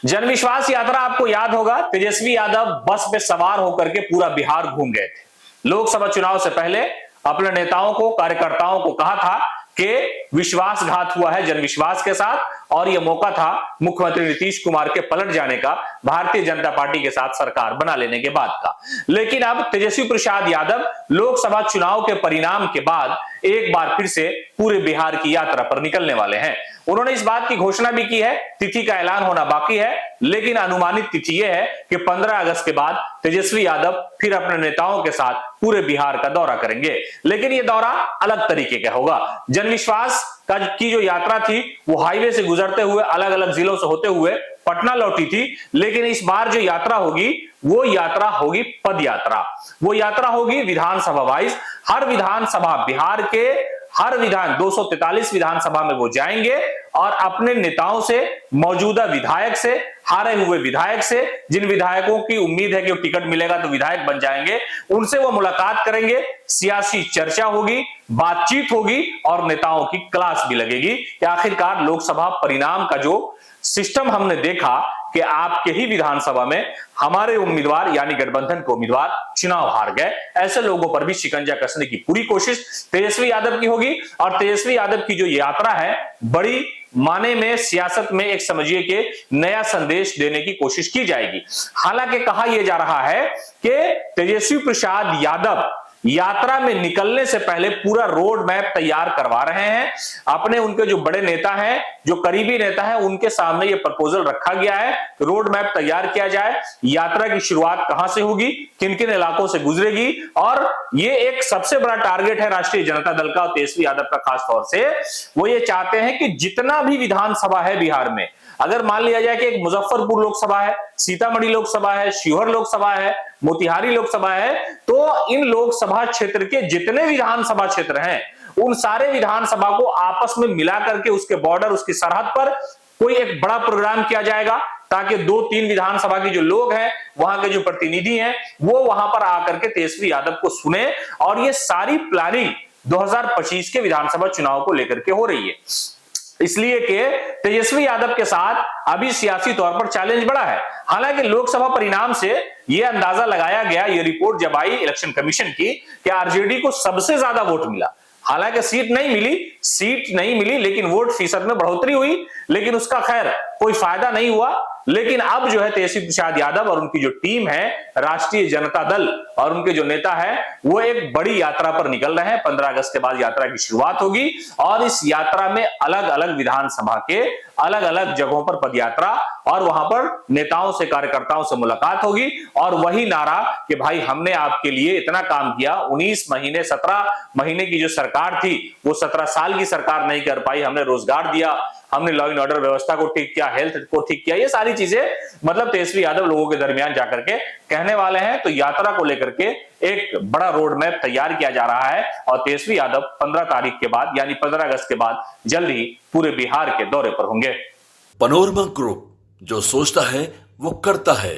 जनविश्वास यात्रा आपको याद होगा, तेजस्वी यादव बस में सवार होकर के पूरा बिहार घूम गए थे। लोकसभा चुनाव से पहले अपने नेताओं को, कार्यकर्ताओं को कहा था कि विश्वासघात हुआ है जनविश्वास के साथ और यह मौका था मुख्यमंत्री नीतीश कुमार के पलट जाने का, भारतीय जनता पार्टी के साथ सरकार बना लेने के बाद का। लेकिन अब तेजस्वी प्रसाद यादव लोकसभा चुनाव के परिणाम के बाद एक बार फिर से पूरे बिहार की यात्रा पर निकलने वाले हैं। उन्होंने इस बात की घोषणा भी की है, तिथि का ऐलान होना बाकी है, लेकिन अनुमानित तिथि यह है कि 15 अगस्त के बाद तेजस्वी यादव फिर अपने नेताओं के साथ पूरे बिहार का दौरा करेंगे। लेकिन यह दौरा अलग तरीके का होगा। जनविश्वास की जो यात्रा थी वो हाईवे से गुजरते हुए अलग अलग जिलों से होते हुए पटना लौटी थी, लेकिन इस बार जो यात्रा होगी वो यात्रा होगी पद यात्रा। वो यात्रा होगी विधानसभा वाइज। हर विधानसभा, बिहार के हर 243 विधानसभा में वो जाएंगे और अपने नेताओं से, मौजूदा विधायक से, हारे हुए विधायक से, जिन विधायकों की उम्मीद है कि वो टिकट मिलेगा तो विधायक बन जाएंगे, उनसे वो मुलाकात करेंगे, सियासी चर्चा होगी, बातचीत होगी और नेताओं की क्लास भी लगेगी कि आखिरकार लोकसभा परिणाम का जो सिस्टम हमने देखा कि आपके ही विधानसभा में हमारे उम्मीदवार यानी गठबंधन के उम्मीदवार चुनाव हार गए, ऐसे लोगों पर भी शिकंजा कसने की पूरी कोशिश तेजस्वी यादव की होगी। और तेजस्वी यादव की जो यात्रा है बड़ी माने में सियासत में एक समझिए कि नया संदेश देने की कोशिश की जाएगी। हालांकि कहा यह जा रहा है कि तेजस्वी प्रसाद यादव यात्रा में निकलने से पहले पूरा रोड मैप तैयार करवा रहे हैं। अपने उनके जो बड़े नेता हैं, जो करीबी नेता हैं, उनके सामने ये प्रपोजल रखा गया है, रोड मैप तैयार किया जाए, यात्रा की शुरुआत कहां से होगी, किन किन इलाकों से गुजरेगी। और ये एक सबसे बड़ा टारगेट है राष्ट्रीय जनता दल का और तेजस्वी यादव का खास तौर से। वो ये चाहते हैं कि जितना भी विधानसभा है बिहार में, अगर मान लिया जाए कि एक मुजफ्फरपुर लोकसभा है, सीतामढ़ी लोकसभा है, शिवहर लोकसभा है, मोतिहारी लोकसभा है, तो इन लोकसभा क्षेत्र के जितने विधानसभा क्षेत्र हैं उन सारे विधानसभा को आपस में मिला करके उसके बॉर्डर, उसकी सरहद पर कोई एक बड़ा प्रोग्राम किया जाएगा ताकि 2-3 विधानसभा के जो लोग हैं, वहां के जो प्रतिनिधि हैं, वो वहां पर आकर के तेजस्वी यादव को सुने। और ये सारी प्लानिंग 2025 के विधानसभा चुनाव को लेकर के हो रही है, इसलिए कि तेजस्वी यादव के साथ अभी सियासी तौर पर चैलेंज बड़ा है। हालांकि लोकसभा परिणाम से यह अंदाजा लगाया गया, यह रिपोर्ट जब आई इलेक्शन कमीशन की, कि आरजेडी को सबसे ज्यादा वोट मिला। हालांकि सीट नहीं मिली, लेकिन वोट फीसद में बढ़ोतरी हुई, लेकिन उसका खैर कोई फायदा नहीं हुआ। लेकिन अब जो है तेजस्वी प्रसाद यादव और उनकी जो टीम है, राष्ट्रीय जनता दल और उनके जो नेता है, वो एक बड़ी यात्रा पर निकल रहे हैं। 15 अगस्त के बाद यात्रा की शुरुआत होगी और इस यात्रा में अलग अलग विधानसभा के अलग अलग जगहों पर पदयात्रा और वहां पर नेताओं से, कार्यकर्ताओं से मुलाकात होगी। और वही नारा कि भाई हमने आपके लिए इतना काम किया, 19 महीने 17 महीने की जो सरकार थी वो 17 साल की सरकार नहीं कर पाई, हमने रोजगार दिया, हमने लॉ एंड ऑर्डर व्यवस्था को ठीक किया, हेल्थ को ठीक किया, ये सारी चीजें मतलब तेजस्वी यादव लोगों के दरमियान जाकर के कहने वाले हैं। तो यात्रा को लेकर के एक बड़ा रोड मैप तैयार किया जा रहा है और तेजस्वी यादव 15 तारीख के बाद यानी 15 अगस्त के बाद जल्द ही पूरे बिहार के दौरे पर होंगे। पनोरमा ग्रुप, जो सोचता है वो करता है।